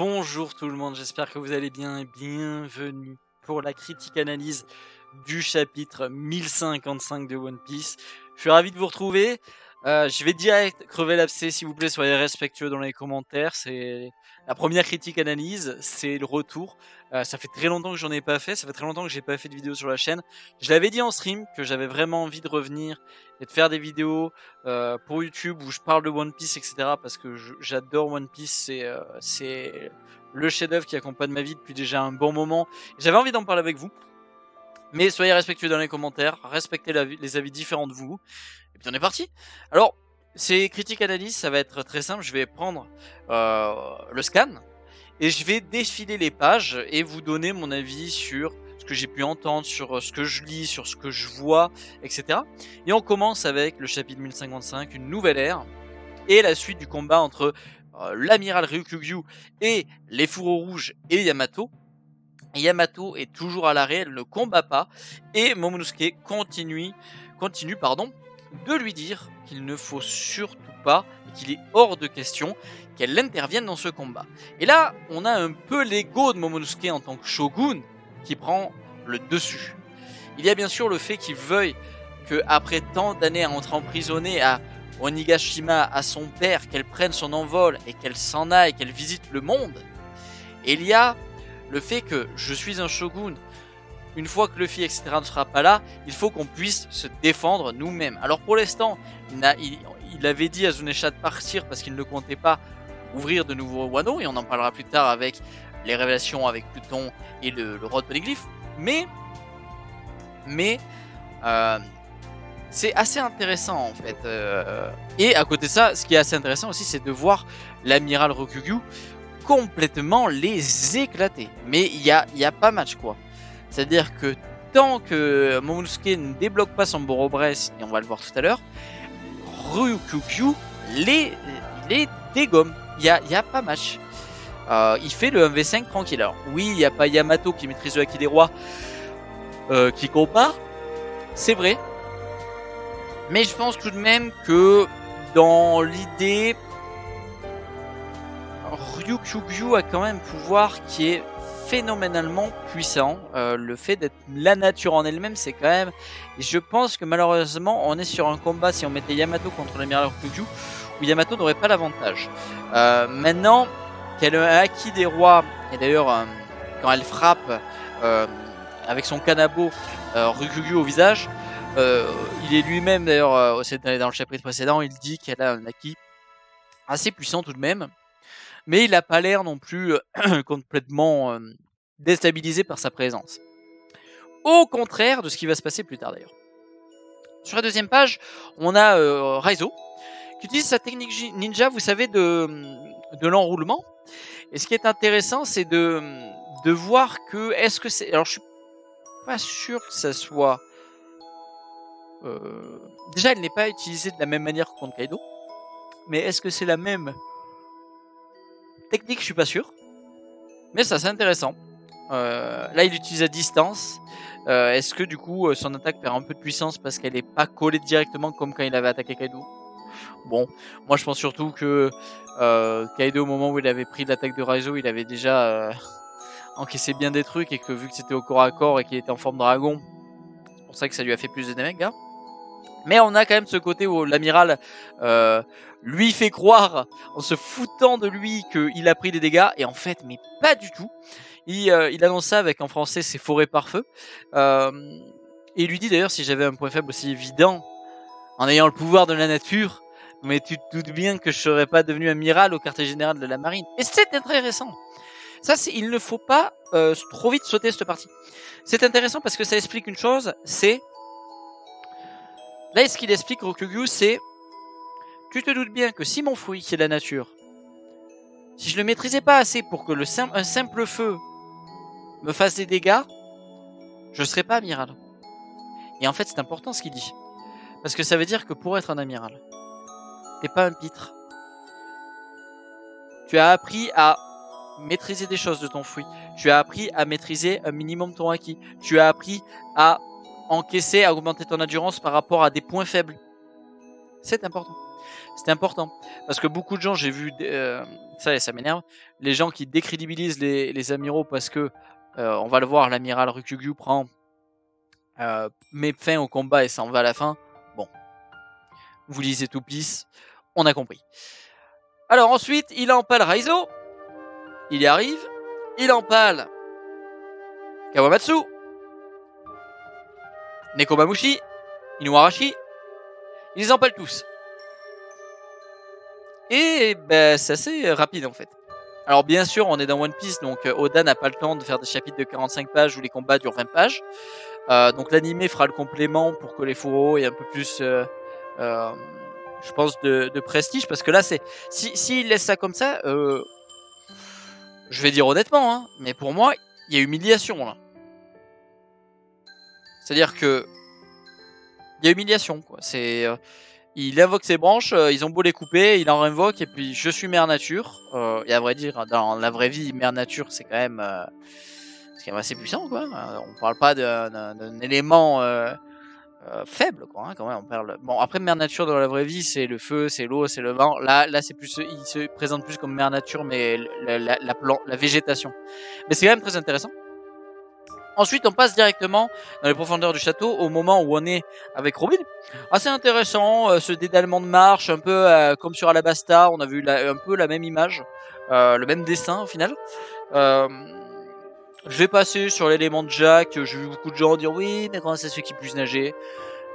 Bonjour tout le monde, j'espère que vous allez bien et bienvenue pour la critique analyse du chapitre 1055 de One Piece. Je suis ravi de vous retrouver. Je vais direct crever l'abcès, s'il vous plaît, soyez respectueux dans les commentaires. C'est la première critique analyse, c'est le retour. Ça fait très longtemps que j'en ai pas fait, ça fait très longtemps que j'ai pas fait de vidéo sur la chaîne. Je l'avais dit en stream que j'avais vraiment envie de revenir et de faire des vidéos pour YouTube où je parle de One Piece, etc. Parce que j'adore One Piece, c'est le chef-d'œuvre qui accompagne ma vie depuis déjà un bon moment. J'avais envie d'en parler avec vous. Mais soyez respectueux dans les commentaires, respectez les avis différents de vous. Et puis on est parti. Alors, ces critiques analyses, ça va être très simple. Je vais prendre le scan et je vais défiler les pages et vous donner mon avis sur ce que j'ai pu entendre, sur ce que je lis, sur ce que je vois, etc. Et on commence avec le chapitre 1055, une nouvelle ère, et la suite du combat entre l'amiral Ryukyu et les fourreaux rouges et Yamato. Yamato est toujours à l'arrêt, elle ne combat pas, et Momonosuke continue de lui dire qu'il ne faut surtout pas, et qu'il est hors de question qu'elle intervienne dans ce combat. Et là, on a un peu l'ego de Momonosuke en tant que shogun qui prend le dessus. Il y a bien sûr le fait qu'il veuille qu'après tant d'années à être emprisonnée à Onigashima, à son père, qu'elle prenne son envol et qu'elle s'en aille, qu'elle visite le monde. Et il y a le fait que je suis un shogun, une fois que Luffy, etc. ne sera pas là, il faut qu'on puisse se défendre nous-mêmes. Alors pour l'instant, il avait dit à Zunesha de partir parce qu'il ne comptait pas ouvrir de nouveaux Wano, et on en parlera plus tard avec les révélations avec Pluton et le roi de Poneglyph. Mais c'est assez intéressant en fait. Et à côté de ça, ce qui est assez intéressant aussi, c'est de voir l'amiral Ryukyu complètement les éclater. Mais il y a pas match quoi. C'est-à-dire que tant que Momonosuke ne débloque pas son Borobresse, et on va le voir tout à l'heure, Ryukyu les dégomme. Il y a pas match. Il fait le 1v5 tranquille. Alors oui, il n'y a pas Yamato qui maîtrise le Haki des rois qui combat, c'est vrai. Mais je pense tout de même que dans l'idée, Ryukyu a quand même un pouvoir qui est phénoménalement puissant. Le fait d'être la nature en elle-même, c'est quand même... Et je pense que malheureusement, on est sur un combat, si on mettait Yamato contre l'amiral Ryukyu, où Yamato n'aurait pas l'avantage. Maintenant qu'elle a un Haki des rois, et d'ailleurs, quand elle frappe avec son kanabo Ryukyu au visage, il est lui-même d'ailleurs, dans le chapitre précédent, il dit qu'elle a un Haki assez puissant tout de même. Mais il n'a pas l'air non plus complètement déstabilisé par sa présence. Au contraire de ce qui va se passer plus tard d'ailleurs. Sur la deuxième page, on a Raizo, qui utilise sa technique ninja, vous savez, de l'enroulement. Et ce qui est intéressant, c'est de voir que... Est-ce que c'est... Alors je suis pas sûr que ça soit... Déjà, elle n'est pas utilisée de la même manière que contre Kaido. Mais est-ce que c'est la même technique? Je suis pas sûr. Mais ça, c'est intéressant. Là, il utilise à distance. Est-ce que du coup, son attaque perd un peu de puissance parce qu'elle n'est pas collée directement comme quand il avait attaqué Kaido? Bon, moi je pense surtout que Kaido, au moment où il avait pris l'attaque de Raizo, il avait déjà encaissé bien des trucs, et que vu que c'était au corps à corps et qu'il était en forme dragon, c'est pour ça que ça lui a fait plus de dégâts. Mais on a quand même ce côté où l'amiral lui fait croire, en se foutant de lui, qu'il a pris des dégâts, et en fait, mais pas du tout. Il annonce ça avec, en français, c'est forêt par feu. Et il lui dit d'ailleurs, si j'avais un point faible aussi évident, en ayant le pouvoir de la nature, mais tu te doutes bien que je serais pas devenu amiral au quartier général de la marine. Et c'est intéressant. Ça, il ne faut pas trop vite sauter cette partie. C'est intéressant parce que ça explique une chose, c'est... Là, ce qu'il explique, Ryukyu, c'est... Tu te doutes bien que si mon fruit, qui est la nature, si je le maîtrisais pas assez pour que un simple feu me fasse des dégâts, je serais pas amiral. Et en fait, c'est important ce qu'il dit. Parce que ça veut dire que pour être un amiral, t'es pas un pitre. Tu as appris à maîtriser des choses de ton fruit. Tu as appris à maîtriser un minimum ton acquis. Tu as appris à encaisser, à augmenter ton endurance par rapport à des points faibles. C'est important. C'était important. Parce que beaucoup de gens, j'ai vu, ça m'énerve, les gens qui décrédibilisent les amiraux parce que, on va le voir, l'amiral Ryukyu prend, met fin au combat et s'en va à la fin. Bon, vous lisez Two Piece, on a compris. Alors ensuite, il empale Raizo, il y arrive, il empale Kawamatsu, Nekomamushi, Inuarashi, ils les empalent tous. Et ben, c'est assez rapide en fait. Alors bien sûr, on est dans One Piece, donc Oda n'a pas le temps de faire des chapitres de 45 pages où les combats durent 20 pages. Donc l'animé fera le complément pour que les fourreaux aient un peu plus, je pense, de prestige. Parce que là, c'est s'il laisse ça comme ça, je vais dire honnêtement, hein, mais pour moi, il y a humiliation là. C'est-à-dire que il y a humiliation, quoi. C'est il invoque ses branches, ils ont beau les couper, il en invoque et puis je suis mère nature. Et à vrai dire, dans la vraie vie, mère nature, c'est quand même assez puissant, quoi. On parle pas d'un élément faible, quoi. Hein, quand même, on parle. Bon, après mère nature dans la vraie vie, c'est le feu, c'est l'eau, c'est le vent. Là, c'est plus, il se présente plus comme mère nature, mais la végétation. Mais c'est quand même très intéressant. Ensuite, on passe directement dans les profondeurs du château au moment où on est avec Robin. Assez intéressant, ce dédalement de marche, un peu comme sur Alabasta, on a vu un peu la même image, le même dessin au final. Je vais passer sur l'élément de Jack, j'ai vu beaucoup de gens dire oui, mais comment c'est ceux qui puissent nager.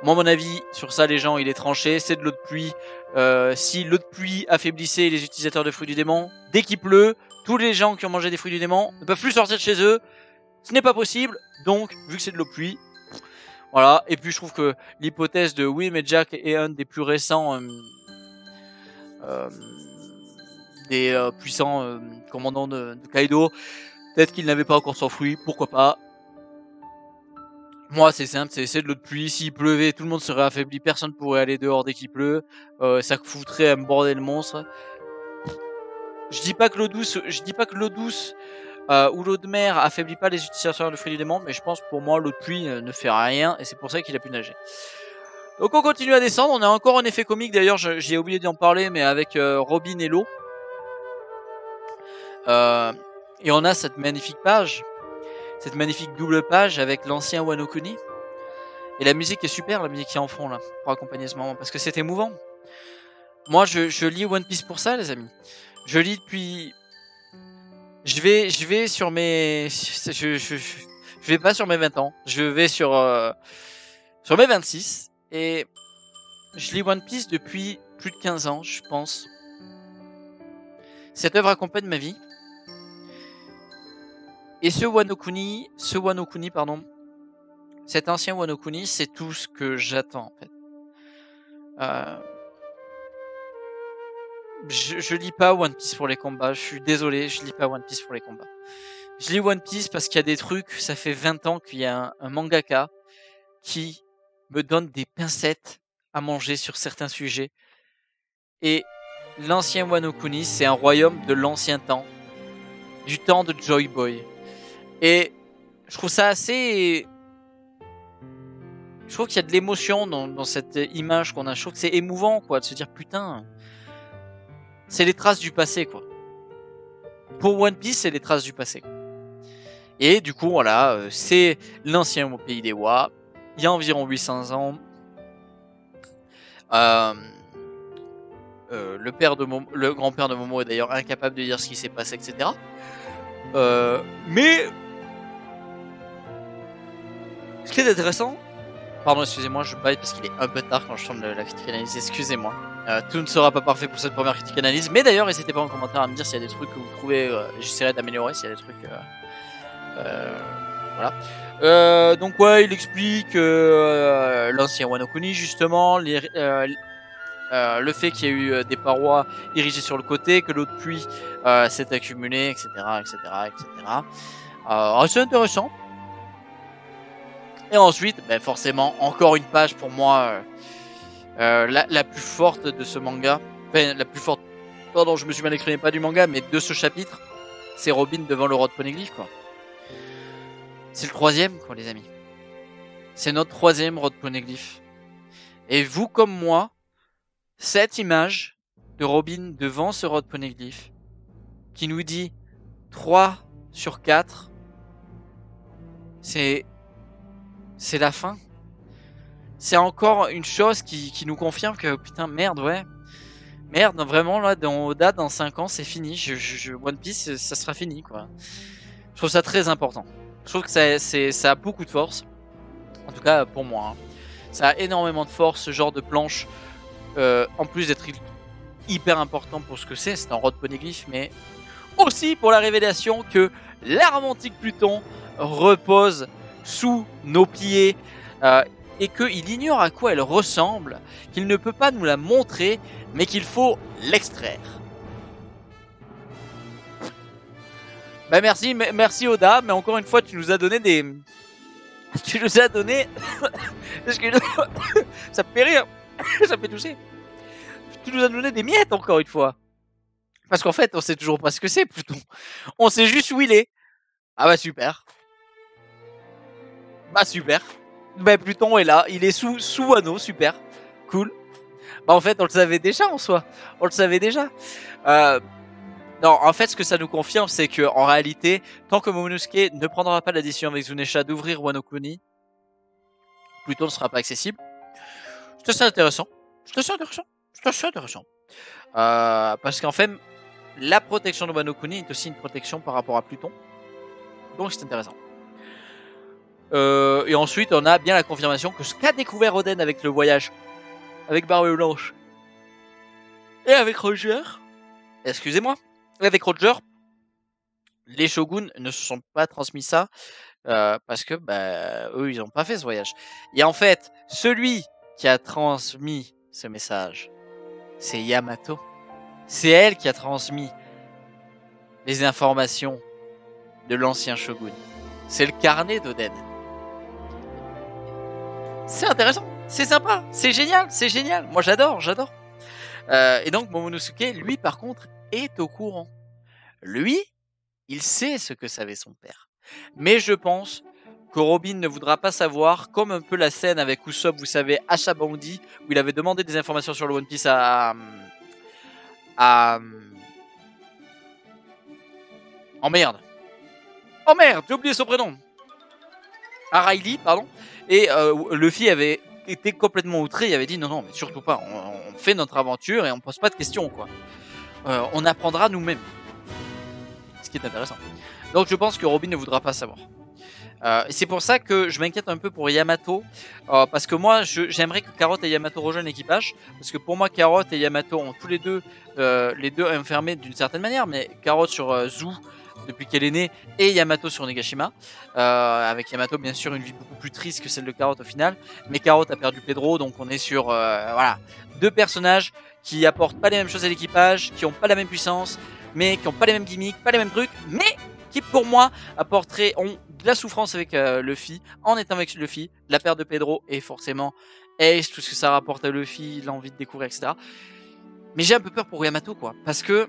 Moi, mon avis sur ça, les gens, il est tranché, c'est de l'eau de pluie. Si l'eau de pluie affaiblissait les utilisateurs de fruits du démon, dès qu'il pleut, tous les gens qui ont mangé des fruits du démon ne peuvent plus sortir de chez eux. Ce n'est pas possible, donc, vu que c'est de l'eau de pluie, voilà. Et puis, je trouve que l'hypothèse de oui, mais Jack est un des plus récents des puissants commandants de Kaido. Peut-être qu'il n'avait pas encore son fruit, pourquoi pas. Moi, c'est simple, c'est de l'eau de pluie. S'il pleuvait, tout le monde serait affaibli, personne ne pourrait aller dehors dès qu'il pleut. Ça foutrait un bordel monstre. Je dis pas que l'eau douce, ou l'eau de mer affaiblit pas les utilisateurs de fruits du démon, mais je pense pour moi l'eau de pluie ne fait rien et c'est pour ça qu'il a pu nager. Donc on continue à descendre, on a encore un effet comique d'ailleurs, j'ai oublié d'en parler, mais avec Robin et l'eau. Et on a cette magnifique page, cette magnifique double page avec l'ancien Wano Kuni. Et la musique est super, la musique qui est en fond là, pour accompagner ce moment, parce que c'est émouvant. Moi je lis One Piece pour ça les amis. Je lis depuis... Je vais sur mes... Je vais pas sur mes 20 ans. Je vais sur mes 26. Et je lis One Piece depuis plus de 15 ans, je pense. Cette œuvre accompagne ma vie. Et ce Wano Kuni, pardon, cet ancien Wano Kuni, c'est tout ce que j'attends, en fait. Je lis pas One Piece pour les combats. Je suis désolé, je lis pas One Piece pour les combats. Je lis One Piece parce qu'il y a des trucs, ça fait 20 ans qu'il y a un mangaka qui me donne des pincettes à manger sur certains sujets. Et l'ancien Wano Kuni, c'est un royaume de l'ancien temps, du temps de Joy Boy. Et je trouve ça assez... Je trouve qu'il y a de l'émotion dans cette image qu'on a. Je trouve que c'est émouvant, quoi, de se dire putain, c'est les traces du passé, quoi. Pour One Piece, c'est les traces du passé. Et du coup, voilà, c'est l'ancien pays des Wa. Il y a environ 800 ans. Le grand-père de Momo est d'ailleurs incapable de dire ce qui s'est passé, etc. Mais ce qui est intéressant, pardon, excusez-moi, je baille parce qu'il est un peu tard quand je tourne la critique analyse, excusez-moi. Tout ne sera pas parfait pour cette première critique analyse, mais d'ailleurs, n'hésitez pas en commentaire à me dire s'il y a des trucs que vous trouvez, j'essaierai d'améliorer s'il y a des trucs... voilà. Donc ouais, il explique l'ancien Wano Kuni, justement, le fait qu'il y a eu des parois érigées sur le côté, que l'eau de pluie s'est accumulée, etc., etc., etc. Assez intéressant. Et ensuite, ben forcément, encore une page pour moi la plus forte de ce manga. Enfin, la plus forte. Pardon, je me suis mal exprimé, pas du manga, mais de ce chapitre. C'est Robin devant le roi de Poneglyph, quoi. C'est le 3e, quoi, les amis. C'est notre 3e roi de Poneglyph. Et vous, comme moi, cette image de Robin devant ce Rod Poneglyph qui nous dit 3 sur 4, c'est la fin. C'est encore une chose qui nous confirme que putain merde, ouais. Merde, vraiment là dans Oda dans 5 ans c'est fini. One Piece ça sera fini quoi. Je trouve ça très important. Je trouve que ça a beaucoup de force. En tout cas pour moi. Hein. Ça a énormément de force ce genre de planche. En plus d'être hyper important pour ce que c'est un Rod Poneglyph, mais aussi pour la révélation que l'arme antique Pluton repose sous nos pieds et qu'il ignore à quoi elle ressemble, qu'il ne peut pas nous la montrer, mais qu'il faut l'extraire. Bah merci Oda, mais encore une fois tu nous as donné des... Tu nous as donné... Ça me fait rire, ça me fait tousser. Tu nous as donné des miettes encore une fois. Parce qu'en fait on sait toujours pas ce que c'est Pluton. On sait juste où il est. Ah bah super. Bah super. Bah Pluton est là, il est sous Wano, super. Cool. Bah en fait on le savait déjà en soi. On le savait déjà. Non, en fait ce que ça nous confirme c'est que en réalité, tant que Momonosuke ne prendra pas la décision avec Zunisha d'ouvrir Wano Kuni, Pluton ne sera pas accessible. C'est assez intéressant. C'est assez intéressant. C'est assez intéressant. Parce qu'en fait, la protection de Wano Kuni est aussi une protection par rapport à Pluton. Donc c'est intéressant. Et ensuite, on a bien la confirmation que ce qu'a découvert Oden avec le voyage, avec Barbe Blanche, et avec Roger, excusez-moi, et avec Roger, les shoguns ne se sont pas transmis ça, parce que bah, eux, ils n'ont pas fait ce voyage. Et en fait, celui qui a transmis ce message, c'est Yamato. C'est elle qui a transmis les informations de l'ancien shogun. C'est le carnet d'Oden. C'est intéressant, c'est sympa, c'est génial. Moi j'adore. Et donc Momonosuke, lui par contre, est au courant. Lui, il sait ce que savait son père. Mais je pense que Robin ne voudra pas savoir, comme un peu la scène avec Usopp, vous savez, à Shabondi, où il avait demandé des informations sur le One Piece Oh merde, j'ai oublié son prénom. À Riley, pardon. Et Luffy avait été complètement outré, il avait dit non, mais surtout pas, on fait notre aventure et on pose pas de questions, quoi. On apprendra nous-mêmes. Ce qui est intéressant. Donc je pense que Robin ne voudra pas savoir. Et c'est pour ça que je m'inquiète un peu pour Yamato, parce que moi j'aimerais que Carrot et Yamato rejoignent l'équipage, parce que pour moi Carrot et Yamato ont tous les deux enfermés d'une certaine manière, mais Carrot sur Zou depuis qu'elle est née, et Yamato sur Negashima, avec Yamato bien sûr une vie beaucoup plus triste que celle de Carrot au final, mais Carrot a perdu Pedro, donc on est sur voilà, deux personnages qui apportent pas les mêmes choses à l'équipage, qui ont pas la même puissance, mais qui ont pas les mêmes gimmicks, pas les mêmes trucs, mais qui pour moi ont de la souffrance avec Luffy, en étant avec Luffy, la perte de Pedro et forcément Ace, tout ce que ça rapporte à Luffy, l'envie de découvrir, etc. Mais j'ai un peu peur pour Yamato, quoi, parce que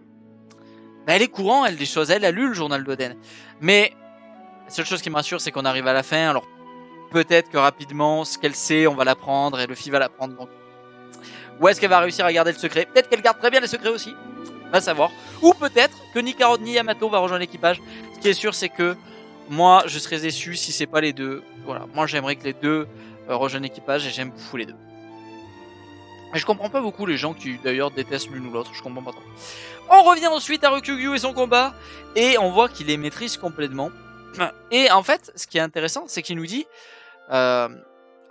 bah, elle est courant, elle, des choses, elle a lu le journal d'Oden. Mais la seule chose qui me rassure, c'est qu'on arrive à la fin, alors peut-être que rapidement, ce qu'elle sait, on va l'apprendre, et Luffy va l'apprendre, donc où est-ce qu'elle va réussir à garder le secret? Peut-être qu'elle garde très bien les secrets aussi, va savoir. Ou peut-être que ni Carrot ni Yamato va rejoindre l'équipage. Ce qui est sûr, c'est que moi, je serais déçu si c'est pas les deux. Voilà, moi j'aimerais que les deux rejoignent l'équipage et j'aime beaucoup les deux. Et je comprends pas beaucoup les gens qui d'ailleurs détestent l'une ou l'autre, je comprends pas trop. On revient ensuite à Ryukyu et son combat, et on voit qu'il les maîtrise complètement. Et en fait, ce qui est intéressant, c'est qu'il nous dit, en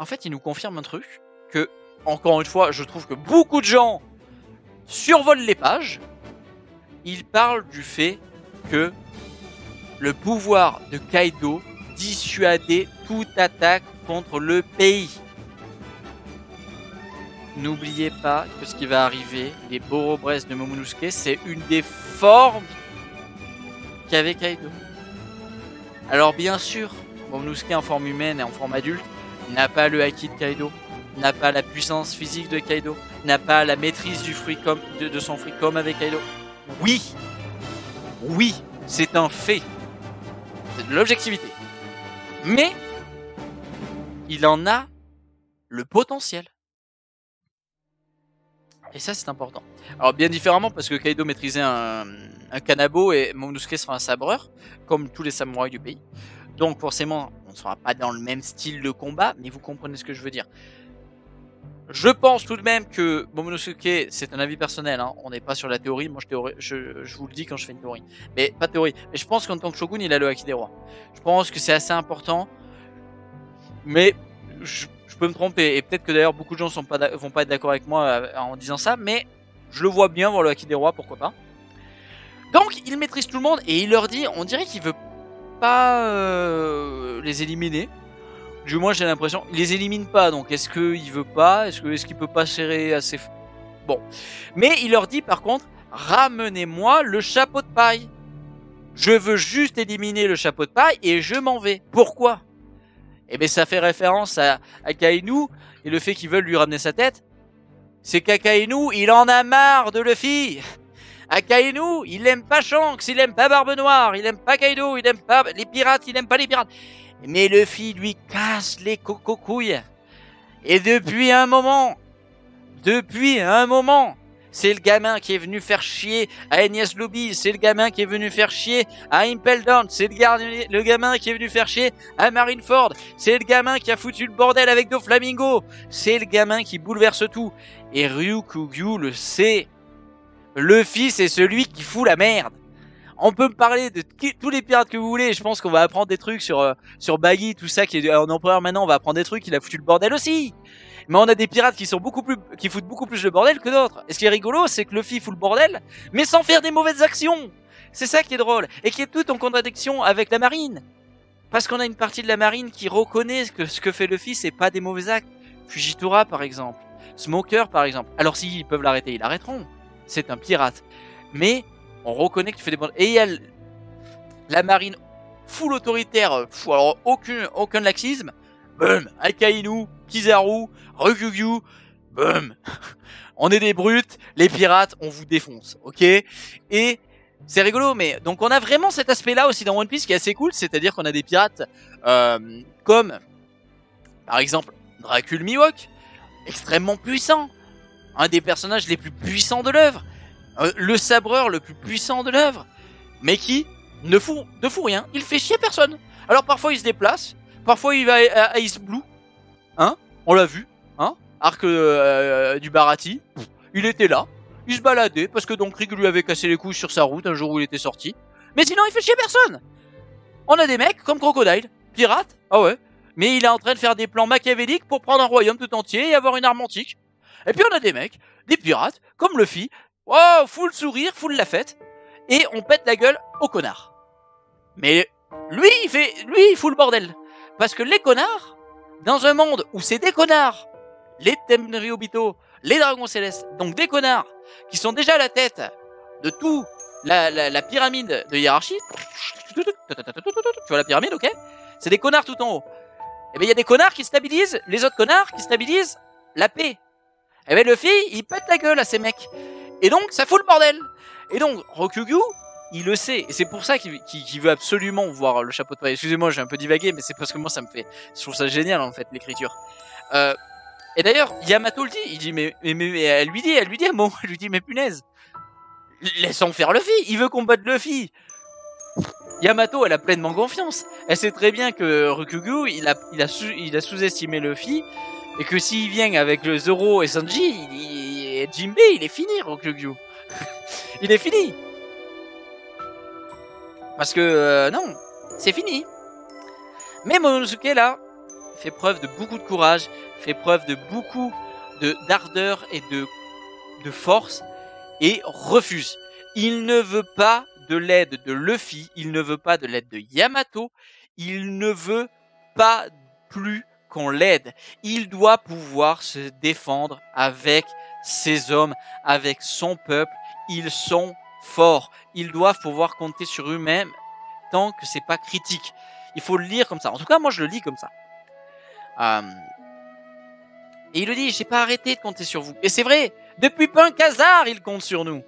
fait, il nous confirme un truc, que, encore une fois, je trouve que beaucoup de gens survolent les pages. Il parle du fait que le pouvoir de Kaido dissuadait toute attaque contre le pays. N'oubliez pas que ce qui va arriver, les Borobres de Momonosuke, c'est une des formes qu'avait Kaido. Alors bien sûr, Momonosuke en forme humaine et en forme adulte n'a pas le haki de Kaido, n'a pas la puissance physique de Kaido, n'a pas la maîtrise du fruit comme de son fruit comme avec Kaido. Oui, c'est un fait. C'est de l'objectivité. Mais il en a le potentiel. Et ça, c'est important. Alors, bien différemment, parce que Kaido maîtrisait un kanabo et Momonosuke sera un sabreur, comme tous les samouraïs du pays. Donc, forcément, on ne sera pas dans le même style de combat, mais vous comprenez ce que je veux dire. Je pense tout de même que Momonosuke, c'est un avis personnel, hein, on n'est pas sur la théorie, moi je vous le dis quand je fais une théorie. Mais pas de théorie. Mais je pense qu'en tant que shogun, il a le haki des rois. Je pense que c'est assez important, mais je peux me tromper. Et peut-être que d'ailleurs beaucoup de gens vont pas être d'accord avec moi en disant ça, mais je le vois bien voir le haki des rois, pourquoi pas. Donc il maîtrise tout le monde et il leur dit, on dirait qu'il veut pas les éliminer. Du moins j'ai l'impression, il les élimine pas, donc est-ce qu'il veut pas, est-ce qu'il peut pas serrer assez... Bon, mais il leur dit par contre, ramenez-moi le chapeau de paille. Je veux juste éliminer le chapeau de paille et je m'en vais. Pourquoi? Eh bien ça fait référence à Kainu et le fait qu'ils veulent lui ramener sa tête. C'est qu'Akainu, il en a marre de Luffy. Akainu, il aime pas Shanks, il aime pas Barbe Noire, il aime pas Kaido, il aime pas les pirates, il aime pas les pirates. Mais Luffy lui casse les couilles. Et depuis un moment, c'est le gamin qui est venu faire chier à Enies Lobby, c'est le gamin qui est venu faire chier à Impel Down, c'est le gamin qui est venu faire chier à Marineford, c'est le gamin qui a foutu le bordel avec Doflamingo, c'est le gamin qui bouleverse tout. Et Ryukugyu le sait. Luffy, c'est celui qui fout la merde. On peut me parler de tous les pirates que vous voulez. Je pense qu'on va apprendre des trucs sur Baggy, tout ça, qui est en empereur maintenant. On va apprendre des trucs. Il a foutu le bordel aussi. Mais on a des pirates qui foutent beaucoup plus le bordel que d'autres. Et ce qui est rigolo, c'est que Luffy fout le bordel, mais sans faire des mauvaises actions. C'est ça qui est drôle. Et qui est tout en contradiction avec la marine. Parce qu'on a une partie de la marine qui reconnaît que ce que fait Luffy, c'est pas des mauvais actes. Fujitora, par exemple. Smoker, par exemple. Alors s'ils peuvent l'arrêter, ils l'arrêteront. C'est un pirate. Mais on reconnaît que tu fais des bonnes... Et il y a la marine full autoritaire, alors aucun laxisme. Boum, Akainu, Kizaru, Ryukugyu, boum. On est des brutes, les pirates, on vous défonce, ok? Et c'est rigolo, mais donc on a vraiment cet aspect-là aussi dans One Piece qui est assez cool, c'est-à-dire qu'on a des pirates comme, par exemple, Dracul Mihawk, extrêmement puissant, un des personnages les plus puissants de l'œuvre, le sabreur le plus puissant de l'œuvre, mais qui ne fout rien, il fait chier personne. Alors parfois il se déplace, parfois il va à Ice Blue, hein, on l'a vu, hein, arc du Barati, il était là, il se baladait, parce que donc Rick lui avait cassé les couilles sur sa route un jour où il était sorti, mais sinon il fait chier personne. On a des mecs comme Crocodile, pirate, ah ouais, mais il est en train de faire des plans machiavéliques pour prendre un royaume tout entier et avoir une arme antique. Et puis on a des mecs, des pirates, comme Luffy, wow, full sourire, full la fête, et on pète la gueule aux connards. Mais lui, il fout le bordel. Parce que les connards, dans un monde où c'est des connards, les Tenryubito, les dragons célestes, donc des connards, qui sont déjà à la tête de tout la pyramide de hiérarchie, tu vois la pyramide, ok? C'est des connards tout en haut. Et bien il y a des connards qui stabilisent, les autres connards qui stabilisent la paix. Et bien Luffy, il pète la gueule à ces mecs. Et donc, ça fout le bordel. Et donc, Ryukugyu, il le sait. Et c'est pour ça qu'il veut absolument voir le chapeau de paille. Excusez-moi, j'ai un peu divagué, mais c'est parce que moi, je trouve ça génial, en fait, l'écriture. Et d'ailleurs, Yamato le dit. Il dit, mais elle lui dit un mot. Elle lui dit, mais punaise. Laissons faire Luffy. Il veut combattre Luffy. Yamato, elle a pleinement confiance. Elle sait très bien que Ryukugyu, il a sous-estimé Luffy. Et que s'il vient avec le Zoro et Sanji, Jinbei, il est fini, Ryukugyu. Il est fini. Parce que, non, c'est fini. Mais Momonosuke, là, fait preuve de beaucoup de courage, fait preuve de beaucoup d'ardeur et de force, et refuse. Il ne veut pas de l'aide de Luffy, il ne veut pas de l'aide de Yamato, il ne veut pas plus qu'on l'aide. Il doit pouvoir se défendre avec ses hommes, avec son peuple. Ils sont forts. Ils doivent pouvoir compter sur eux-mêmes tant que c'est pas critique. Il faut le lire comme ça. En tout cas, moi, je le lis comme ça. Et il le dit, j'ai pas arrêté de compter sur vous. Et c'est vrai, depuis Punk Hazard, il compte sur nous.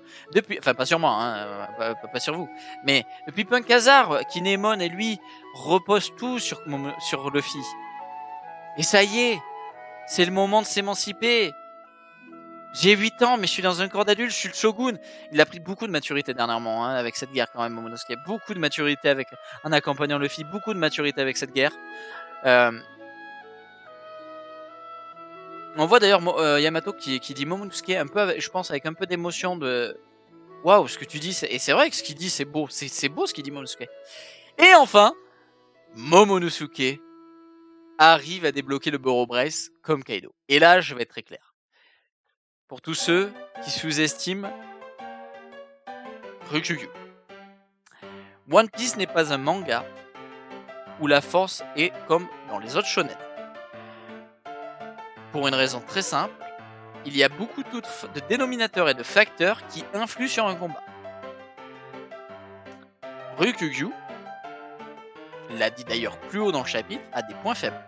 Enfin, pas sur moi, hein, pas sur vous. Mais depuis Punk Hazard, Kinemon et lui reposent tout sur Luffy. Et ça y est, c'est le moment de s'émanciper. J'ai 8 ans, mais je suis dans un corps d'adulte, je suis le shogun. Il a pris beaucoup de maturité dernièrement, hein, avec cette guerre quand même, Momonosuke. Beaucoup de maturité avec en accompagnant Luffy, beaucoup de maturité avec cette guerre. On voit d'ailleurs Yamato qui dit Momonosuke un peu, je pense, avec un peu d'émotion de... Waouh, ce que tu dis, et c'est vrai que ce qu'il dit, c'est beau. C'est beau ce qu'il dit Momonosuke. Et enfin, Momonosuke arrive à débloquer le Boro-Brace comme Kaido. Et là, je vais être très clair. Pour tous ceux qui sous-estiment Ryukyu. One Piece n'est pas un manga où la force est comme dans les autres shonen. Pour une raison très simple, il y a beaucoup de dénominateurs et de facteurs qui influent sur un combat. Ryukyu, il l'a dit d'ailleurs plus haut dans le chapitre, a des points faibles.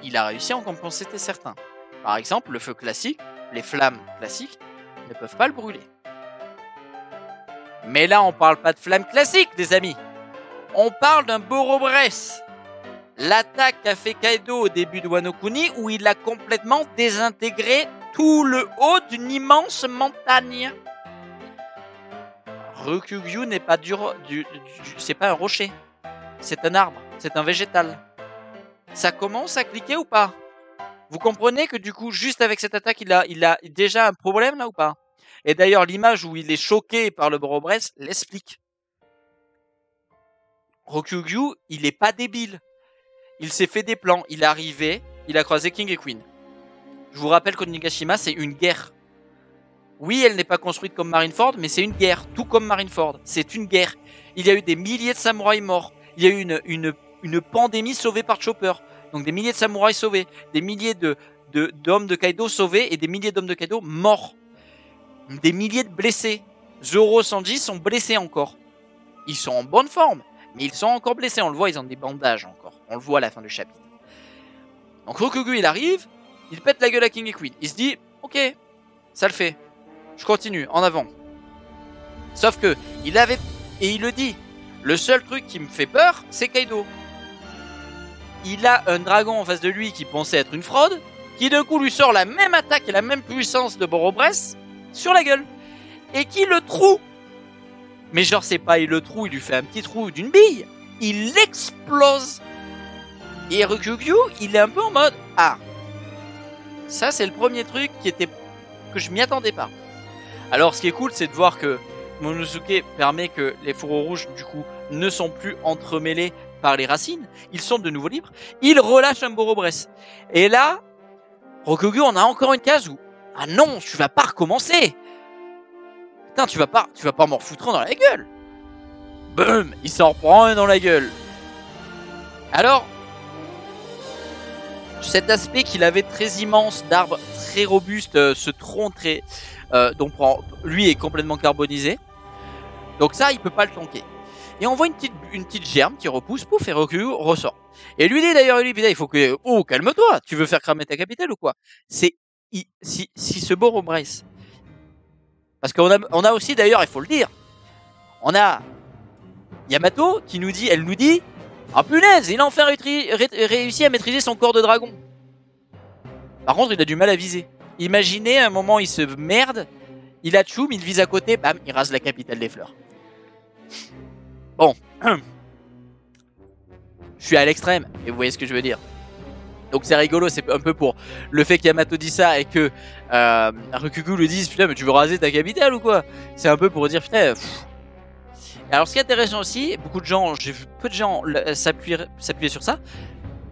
Il a réussi à en compenser certains. Par exemple, le feu classique, les flammes classiques ne peuvent pas le brûler. Mais là, on parle pas de flammes classiques, les amis. On parle d'un Boro-Brace. L'attaque qu'a fait Kaido au début de Wano Kuni, où il a complètement désintégré tout le haut d'une immense montagne. Ryukyu n'est pas c'est pas un rocher. C'est un arbre. C'est un végétal. Ça commence à cliquer ou pas? Vous comprenez que du coup, juste avec cette attaque, il a déjà un problème là ou pas? Et d'ailleurs, l'image où il est choqué par le Boro-Brace l'explique. Ryukyu, il est pas débile. Il s'est fait des plans. Il est arrivé, il a croisé King et Queen. Je vous rappelle qu'Onigashima, c'est une guerre. Oui, elle n'est pas construite comme Marineford, mais c'est une guerre. Tout comme Marineford. C'est une guerre. Il y a eu des milliers de samouraïs morts. Il y a eu une pandémie sauvée par Chopper. Donc des milliers de samouraïs sauvés. Des milliers d'hommes de Kaido sauvés et des milliers d'hommes de Kaido morts. Des milliers de blessés. Zoro, Sanji sont blessés encore. Ils sont en bonne forme, mais ils sont encore blessés. On le voit, ils ont des bandages encore. On le voit à la fin du chapitre. Donc Ryukyu, il arrive, il pète la gueule à King et Queen. Il se dit, ok, ça le fait. Je continue, en avant. Sauf que, il le dit, le seul truc qui me fait peur, c'est Kaido. Il a un dragon en face de lui qui pensait être une fraude, qui d'un coup lui sort la même attaque et la même puissance de Boro-Brace sur la gueule. Et qui le troue. Mais genre, c'est pas il le troue, il lui fait un petit trou d'une bille. Il l'explose. Et Ryukyu, il est un peu en mode, ah. Ça, c'est le premier truc que je m'y attendais pas. Alors, ce qui est cool, c'est de voir que Momonosuke permet que les fourreaux rouges, du coup, ne sont plus entremêlés par les racines. Ils sont de nouveau libres. Il relâche un Boro-Brace. Et là, Ryukyu, on a encore une case où, ah non, tu vas pas recommencer. Putain, tu vas pas m'en foutre un dans la gueule. Boum, il s'en reprend un dans la gueule. Alors, cet aspect qu'il avait très immense d'arbre très robuste, ce tronc très... donc lui est complètement carbonisé. Donc ça, il peut pas le tanker. Et on voit une petite germe qui repousse, pouf, et Ryukyu ressort. Et lui dit d'ailleurs, il faut que... Oh, calme-toi, tu veux faire cramer ta capitale ou quoi? Si ce Boro-Brace... Parce qu'on a aussi d'ailleurs, il faut le dire, on a Yamato qui nous dit, elle nous dit, ah punaise, il a enfin réussi à maîtriser son corps de dragon. Par contre, il a du mal à viser. Imaginez un moment, il se merde, il a tchoum, il vise à côté, bam, il rase la capitale des fleurs. Bon, je suis à l'extrême, et vous voyez ce que je veux dire. Donc c'est rigolo, c'est un peu pour le fait qu'Yamato dit ça et que Ryukyu lui dise putain mais tu veux raser ta capitale ou quoi? C'est un peu pour dire putain. Alors ce qui est intéressant aussi, j'ai vu peu de gens s'appuyer sur ça.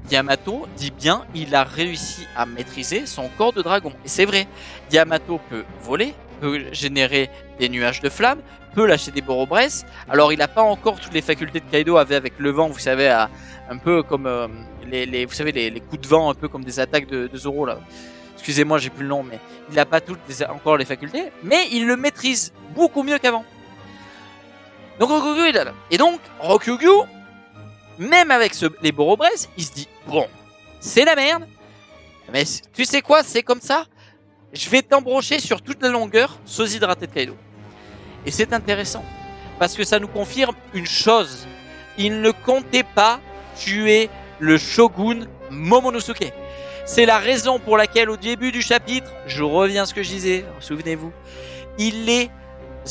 Yamato dit bien il a réussi à maîtriser son corps de dragon. Et c'est vrai, Yamato peut voler, peut générer des nuages de flammes, peut lâcher des Boro-Brace. Alors il n'a pas encore toutes les facultés de Kaido avait avec le vent, vous savez, un peu comme vous savez les coups de vent, un peu comme des attaques de Zoro là. Excusez-moi, j'ai plus le nom, mais il n'a pas encore les facultés, mais il le maîtrise beaucoup mieux qu'avant. Donc Ryukyu il a là. Et donc Ryukyu, même avec les Boro-Brace, il se dit bon, c'est la merde, mais tu sais quoi, c'est comme ça, je vais t'embrocher sur toute la longueur sosie hydraté de Kaido. Et c'est intéressant, parce que ça nous confirme une chose, il ne comptait pas tuer le shogun Momonosuke. C'est la raison pour laquelle au début du chapitre, je reviens à ce que je disais, souvenez-vous, il les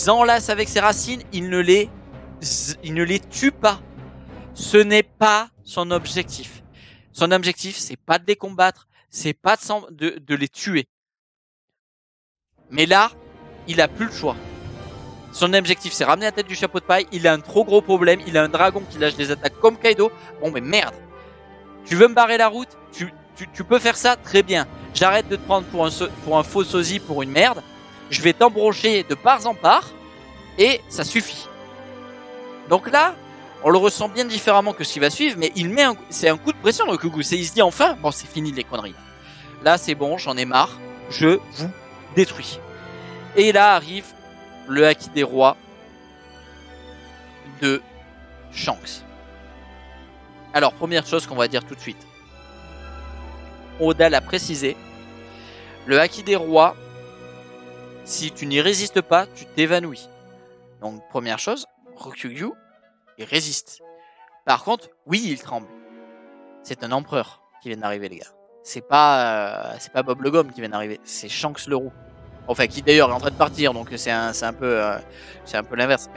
enlace avec ses racines, il ne les tue pas. Ce n'est pas son objectif. Son objectif, c'est pas de les combattre, c'est pas de les tuer. Mais là, il a plus le choix. Son objectif, c'est ramener la tête du chapeau de paille. Il a un trop gros problème. Il a un dragon qui lâche des attaques comme Kaido. Bon, mais merde. Tu veux me barrer la route? Tu peux faire ça? Très bien. J'arrête de te prendre pour un faux sosie, pour une merde. Je vais t'embrocher de part en part. Et ça suffit. Donc là, on le ressent bien différemment que ce qui va suivre. Mais il met c'est un coup de pression, le Rokugu. Il se dit enfin, bon, c'est fini les conneries. Là, c'est bon, j'en ai marre. Je vous détruis. Et là arrive le Haki des rois de Shanks. Alors, première chose qu'on va dire tout de suite. Oda l'a précisé. Le Haki des rois, si tu n'y résistes pas, tu t'évanouis. Donc, première chose, Rokugu, il résiste. Par contre, oui, il tremble. C'est un empereur qui vient d'arriver, les gars. C'est pas Bob le Gomme qui vient d'arriver, c'est Shanks le roux. Enfin, qui d'ailleurs est en train de partir, donc c'est un peu l'inverse.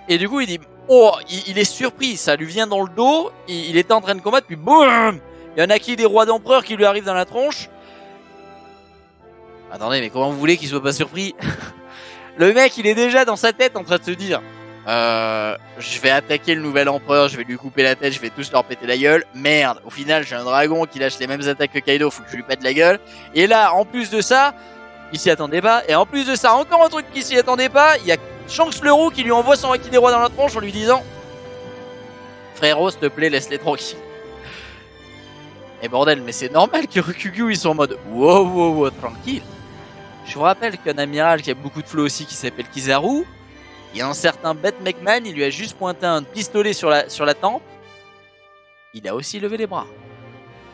Et du coup, il dit, oh, il est surpris, ça lui vient dans le dos, il était en train de combattre, puis boum, il y a un Haki des rois d'empereur qui lui arrive dans la tronche. Attendez, mais comment vous voulez qu'il soit pas surpris? Le mec, il est déjà dans sa tête en train de se dire, je vais attaquer le nouvel empereur, je vais lui couper la tête, je vais tous leur péter la gueule. Merde, au final, j'ai un dragon qui lâche les mêmes attaques que Kaido, faut que je lui pète la gueule. Et là, en plus de ça, il s'y attendait pas. Et en plus de ça, encore un truc qui s'y attendait pas, il y a Shanks le roux qui lui envoie son Haki des rois dans la tronche en lui disant, frérot, s'il te plaît, laisse-les tranquilles. Et bordel, mais c'est normal que Rokugu, ils sont en mode, wow, tranquille. Je vous rappelle qu'un amiral qui a beaucoup de flow aussi, qui s'appelle Kizaru, il y a un certain Beth McMahon, il lui a juste pointé un pistolet sur la tempe. Il a aussi levé les bras.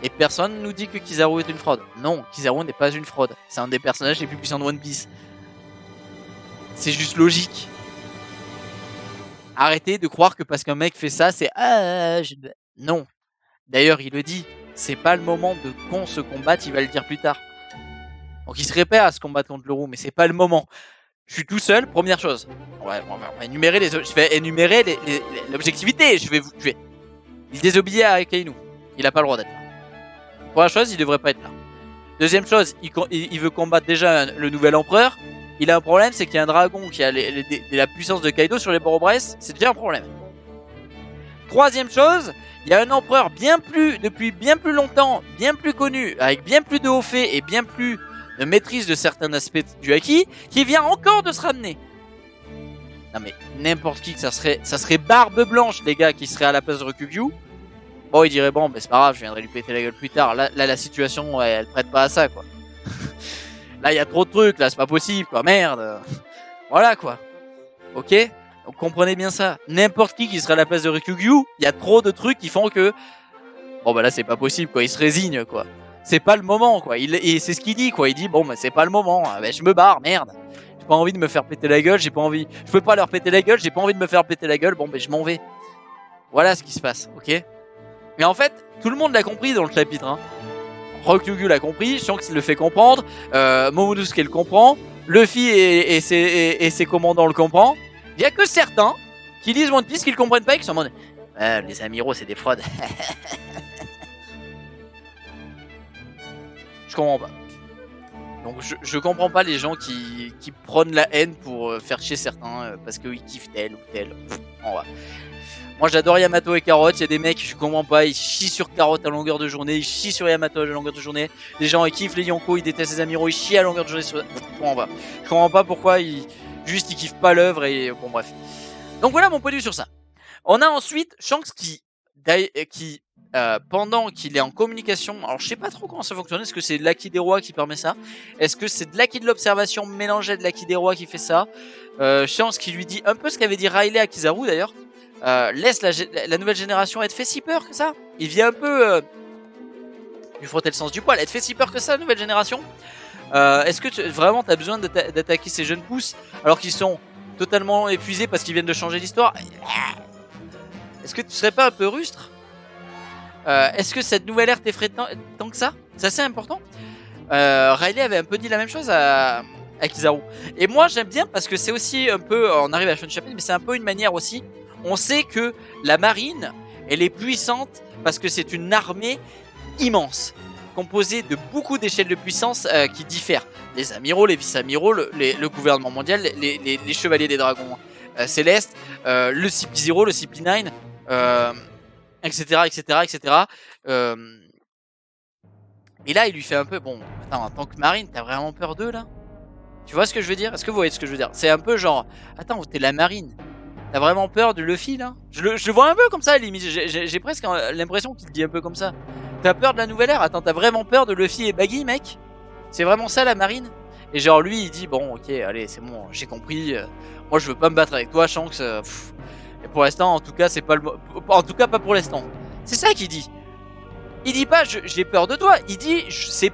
Et personne nous dit que Kizaru est une fraude. Non, Kizaru n'est pas une fraude. C'est un des personnages les plus puissants de One Piece. C'est juste logique. Arrêtez de croire que parce qu'un mec fait ça, c'est... Non. D'ailleurs, il le dit. C'est pas le moment de qu'on se combatte, il va le dire plus tard. Donc il serait prêt à se combattre contre le roux, mais c'est pas le moment. Je suis tout seul, première chose. On va énumérer je vais énumérer l'objectivité. Il désobéit à Akainu. Il a pas le droit d'être là. Première chose, il devrait pas être là. Deuxième chose, il veut combattre déjà le nouvel empereur. Il a un problème, c'est qu'il y a un dragon qui a la puissance de Kaido sur les Boro-Bress. C'est déjà un problème. Troisième chose, il y a un empereur depuis bien plus longtemps, bien plus connu, avec bien plus de hauts faits et bien plus de maîtrise de certains aspects du Haki, qui vient encore de se ramener. Non mais n'importe qui, ça serait Barbe Blanche, les gars, qui serait à la place de Rokugu. Bon, il dirait bon, mais c'est pas grave, je viendrai lui péter la gueule plus tard. Là la situation, elle prête pas à ça, quoi. Là, il y a trop de trucs, là, c'est pas possible, quoi. Merde. Voilà, quoi. Ok? Donc comprenez bien ça. N'importe qui serait à la place de Rokugu, il y a trop de trucs qui font que... Bon, bah là, c'est pas possible, quoi. Il se résigne, quoi. C'est pas le moment, quoi. Et c'est ce qu'il dit, quoi. Il dit, bon, bah c'est pas le moment. Bah, je me barre, merde. J'ai pas envie de me faire péter la gueule, j'ai pas envie... Je peux pas leur péter la gueule, j'ai pas envie de me faire péter la gueule. Bon, bah je m'en vais. Voilà ce qui se passe, ok? Mais en fait, tout le monde l'a compris dans le chapitre, hein. Rokugu l'a compris, Shanks le fait comprendre, Momonosuke le comprend, Luffy et ses commandants le comprennent. Il y a que certains qui lisent One Piece qui le comprennent pas et qui sont en mode les amiraux c'est des fraudes. Je comprends pas. Donc je comprends pas les gens qui prônent la haine pour faire chier certains parce qu'ils kiffent tel ou tel. Moi j'adore Yamato et Carotte, il y a des mecs, je comprends pas, ils chient sur Carotte à longueur de journée, ils chient sur Yamato à longueur de journée, les gens ils kiffent les Yonko, ils détestent les amiraux, ils chient à longueur de journée sur... Je comprends pas pourquoi ils kiffent pas l'œuvre et bon bref. Donc voilà mon point de vue sur ça. On a ensuite Shanks qui pendant qu'il est en communication, alors je sais pas trop comment ça fonctionne, est-ce que c'est l'Haki des rois qui permet ça? Est-ce que c'est de l'Haki de l'observation mélangé de l'Haki des rois qui fait ça? Shanks qui lui dit un peu ce qu'avait dit Riley à Kizaru d'ailleurs. Laisse la nouvelle génération, elle te fait si peur que ça? Il vient un peu lui frotter le sens du poil. Elle te fait si peur que ça, la nouvelle génération? Est-ce que vraiment t'as besoin d'attaquer ces jeunes pousses alors qu'ils sont totalement épuisés parce qu'ils viennent de changer l'histoire? Est-ce que tu serais pas un peu rustre? Est-ce que cette nouvelle ère t'effraie tant que ça? C'est assez important. Riley avait un peu dit la même chose à Kizaru. Et moi j'aime bien parce que c'est aussi un peu, on arrive à Shonen chapitre, mais c'est un peu une manière aussi, on sait que la marine, elle est puissante parce que c'est une armée immense, composée de beaucoup d'échelles de puissance qui diffèrent. Les amiraux, les vice-amiraux, le gouvernement mondial, les chevaliers des dragons célestes, le CP0, le CP9, etc. etc., etc. Et là, il lui fait un peu, bon, attends, en tant que marine, t'as vraiment peur d'eux, là? Tu vois ce que je veux dire? Est-ce que vous voyez ce que je veux dire? C'est un peu genre, attends, t'es la marine. T'as vraiment peur de Luffy, là? Je le vois un peu comme ça, limite. J'ai presque l'impression qu'il dit un peu comme ça. T'as peur de la nouvelle ère? Attends, t'as vraiment peur de Luffy et Baggy, mec? C'est vraiment ça, la marine? Et genre, lui, il dit, bon, ok, allez, c'est bon, j'ai compris. Moi, je veux pas me battre avec toi, Shanks. Et pour l'instant, en tout cas, c'est pas le... En tout cas, pas pour l'instant. C'est ça qu'il dit. Il dit pas j'ai peur de toi, il dit j'ai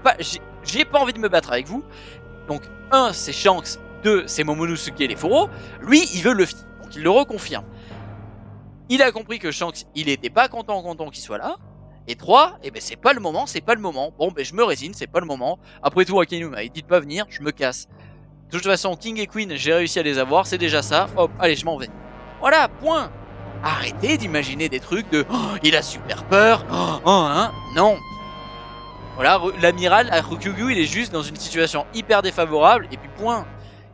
pas envie de me battre avec vous. Donc 1 c'est Shanks, 2 c'est Momonosuke et les Foro. Lui il veut Luffy, donc il le reconfirme. Il a compris que Shanks il était pas content qu'il soit là. Et 3, eh ben c'est pas le moment, c'est pas le moment. Bon ben je me résigne, c'est pas le moment. Après tout Akinuma il dit de pas venir, je me casse. De toute façon King et Queen j'ai réussi à les avoir, c'est déjà ça. Hop, allez je m'en vais. Voilà, point. Arrêtez d'imaginer des trucs de oh, il a super peur, hein, non. Voilà, l'amiral à Ryukyu, il est juste dans une situation hyper défavorable et puis point.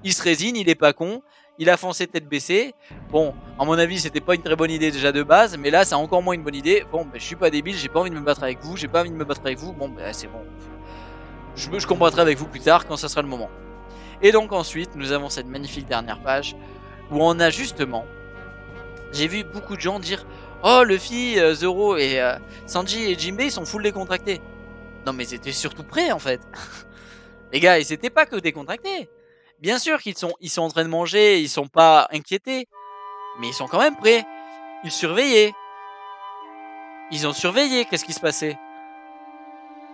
Il se résigne, il est pas con, il a foncé tête baissée. Bon, à mon avis, c'était pas une très bonne idée déjà de base, mais là, c'est encore moins une bonne idée. Bon, ben, je suis pas débile, j'ai pas envie de me battre avec vous, j'ai pas envie de me battre avec vous. Bon, ben, c'est bon. Je combattrai avec vous plus tard quand ça sera le moment. Et donc ensuite, nous avons cette magnifique dernière page où on a justement... J'ai vu beaucoup de gens dire oh Luffy, Zoro et Sanji et Jinbei ils sont full décontractés. Non mais ils étaient surtout prêts en fait. Les gars ils étaient pas que décontractés. Bien sûr qu'ils sont en train de manger, ils sont pas inquiétés. Mais ils sont quand même prêts. Ils surveillaient. Ils ont surveillé qu'est-ce qui se passait.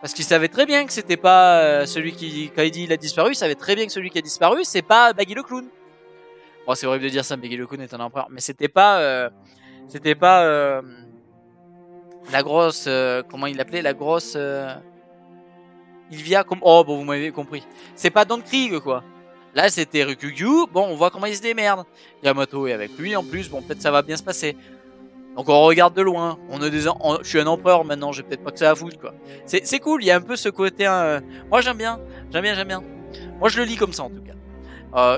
Parce qu'ils savaient très bien que c'était pas celui qui, quand il dit il a disparu, ils savaient très bien que celui qui a disparu c'est pas Baggy le clown. Bon, c'est horrible de dire ça, Baggy le clown est un empereur, mais c'était pas la grosse, comment il l'appelait, la grosse Ilvia, comme oh bon vous m'avez compris. C'est pas Don Krieg quoi. Là c'était Ryukyu, bon on voit comment il se démerde. Yamato est avec lui en plus, bon peut-être ça va bien se passer. Donc on regarde de loin, on a je suis un empereur maintenant, j'ai peut-être pas que ça à foutre quoi. C'est cool, il y a un peu ce côté, moi j'aime bien. Moi je le lis comme ça en tout cas.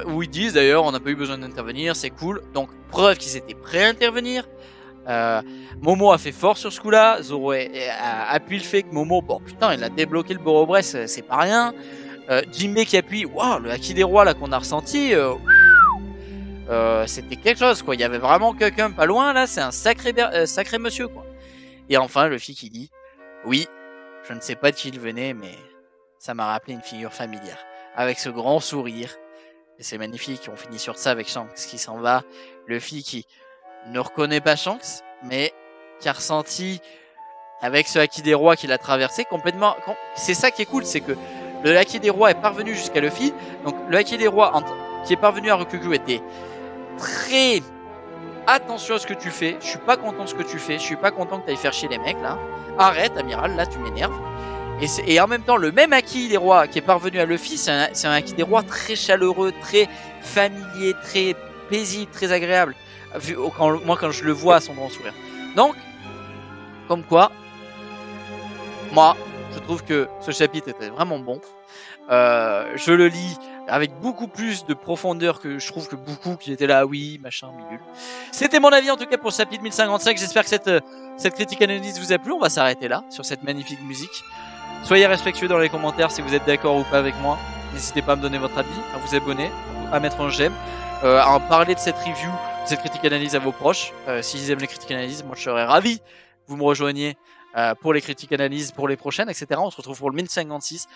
Où ils disent d'ailleurs on n'a pas eu besoin d'intervenir, c'est cool. Donc preuve qu'ils étaient prêts à intervenir. Momo a fait fort sur ce coup là. Zoro appuie le fait que Momo, bon putain il a débloqué le Borobress, c'est pas rien. Jinbei qui appuie, waouh le Haki des rois là qu'on a ressenti, c'était quelque chose quoi. Il y avait vraiment quelqu'un pas loin là, c'est un sacré monsieur quoi. Et enfin Luffy qui dit oui je ne sais pas de qui il venait mais ça m'a rappelé une figure familière. Avec ce grand sourire. Et c'est magnifique, on finit sur ça avec Shanks qui s'en va. Luffy qui ne reconnaît pas Shanks, mais qui a ressenti avec ce Haki des rois qu'il a traversé complètement. C'est ça qui est cool, c'est que le Haki des rois est parvenu jusqu'à Luffy. Donc le Haki des rois qui est parvenu à Ryukyu était très attention à ce que tu fais. Je suis pas content de ce que tu fais. Je suis pas content que tu ailles faire chier les mecs là. Arrête, amiral, là tu m'énerves. Et en même temps, le même Haki des rois qui est parvenu à Luffy, c'est un Haki des rois très chaleureux, très familier, très paisible, très agréable. Moi, quand je le vois à son grand sourire. Donc, comme quoi, moi, je trouve que ce chapitre était vraiment bon. Je le lis avec beaucoup plus de profondeur que je trouve que beaucoup qui étaient là, oui, machin, bidule. C'était mon avis en tout cas pour ce chapitre 1055. J'espère que cette critique analyse vous a plu. On va s'arrêter là, sur cette magnifique musique. Soyez respectueux dans les commentaires si vous êtes d'accord ou pas avec moi. N'hésitez pas à me donner votre avis, à vous abonner, à mettre un j'aime, à en parler de cette review, de cette critique analyse à vos proches. S'ils aiment les critiques analyses, moi je serais ravi que vous me rejoigniez pour les critiques analyses pour les prochaines, etc. On se retrouve pour le 1056.